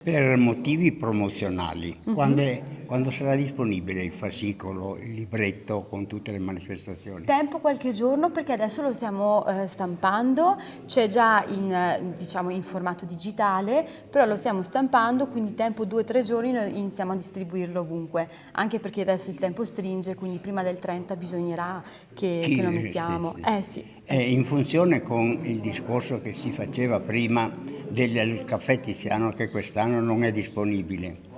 Per motivi promozionali, quando sarà disponibile il fascicolo, il libretto con tutte le manifestazioni? Tempo qualche giorno, perché adesso lo stiamo stampando, c'è già diciamo, in formato digitale, però lo stiamo stampando, quindi tempo 2 o 3 giorni noi iniziamo a distribuirlo ovunque, anche perché adesso il tempo stringe, quindi prima del 30 bisognerà che lo mettiamo. Sì. Sì. È in funzione con il discorso che si faceva prima del caffè Tiziano, che quest'anno non è disponibile.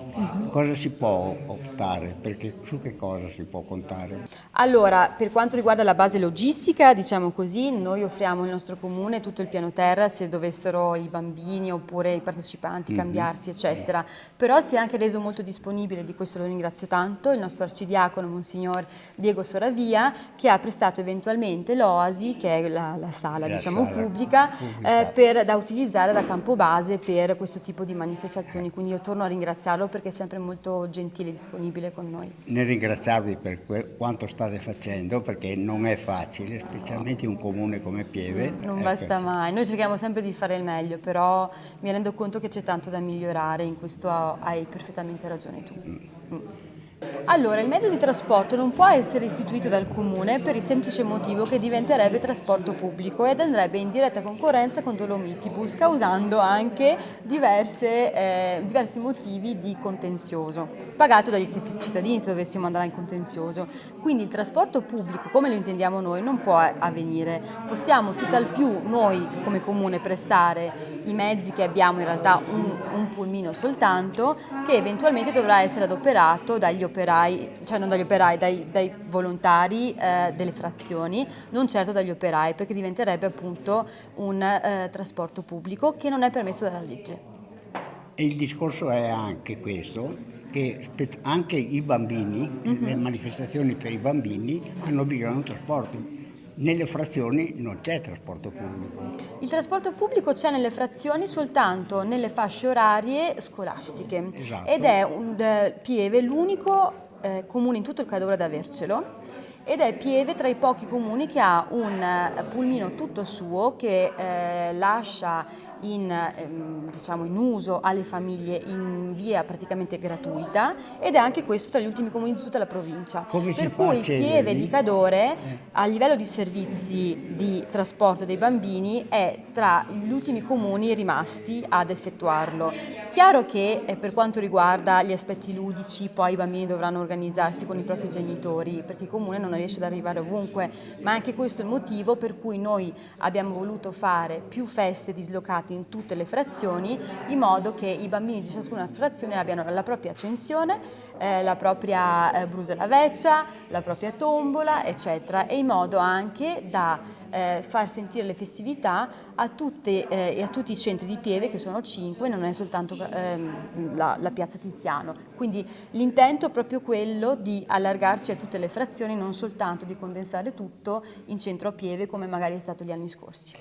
Cosa si può optare? Perché su che cosa si può contare? Allora, per quanto riguarda la base logistica, diciamo così, noi offriamo al nostro comune tutto il piano terra se dovessero i bambini oppure i partecipanti cambiarsi, eccetera. Però si è anche reso molto disponibile, di questo lo ringrazio tanto, il nostro arcidiacono, Monsignor Diego Soravia, che ha prestato eventualmente l'Oasi, che è la sala, diciamo, pubblica, da utilizzare da campo base per questo tipo di manifestazioni. Quindi io torno a ringraziarlo perché è sempre molto gentile e disponibile con noi. Nel ringraziarvi per quanto state facendo, perché non è facile, specialmente in un comune come Pieve. Non basta mai, noi cerchiamo sempre di fare il meglio, però mi rendo conto che c'è tanto da migliorare, in questo hai perfettamente ragione tu. Allora, il mezzo di trasporto non può essere istituito dal comune per il semplice motivo che diventerebbe trasporto pubblico ed andrebbe in diretta concorrenza con Dolomitibus, causando anche diversi motivi di contenzioso, pagato dagli stessi cittadini se dovessimo andare in contenzioso. Quindi il trasporto pubblico, come lo intendiamo noi, non può avvenire. Possiamo tutt'al più noi come comune prestare i mezzi che abbiamo, in realtà un pulmino soltanto, che eventualmente dovrà essere adoperato dagli operai, cioè non dagli operai, dai volontari delle frazioni, non certo dagli operai, perché diventerebbe appunto un trasporto pubblico che non è permesso dalla legge. E il discorso è anche questo, che anche i bambini, le manifestazioni per i bambini hanno bisogno di un trasporto. Nelle frazioni non c'è trasporto pubblico. Il trasporto pubblico c'è nelle frazioni soltanto nelle fasce orarie scolastiche. Esatto. Ed è Pieve l'unico comune in tutto il Cadore ad avercelo, ed è Pieve tra i pochi comuni che ha un pulmino tutto suo che lascia diciamo, in uso alle famiglie in via praticamente gratuita, ed è anche questo tra gli ultimi comuni di tutta la provincia. Come si Per fa a cui Pieve di accedervi? Cadore a livello di servizi di trasporto dei bambini è tra gli ultimi comuni rimasti ad effettuarlo. Chiaro che per quanto riguarda gli aspetti ludici poi i bambini dovranno organizzarsi con i propri genitori, perché il comune non riesce ad arrivare ovunque, ma anche questo è il motivo per cui noi abbiamo voluto fare più feste dislocate in tutte le frazioni, in modo che i bambini di ciascuna frazione abbiano la propria accensione, la propria brusa alla veccia, la propria tombola, eccetera, e in modo anche da far sentire le festività a tutti i centri di Pieve, che sono 5, non è soltanto la piazza Tiziano. Quindi l'intento è proprio quello di allargarci a tutte le frazioni, non soltanto di condensare tutto in centro a Pieve come magari è stato gli anni scorsi.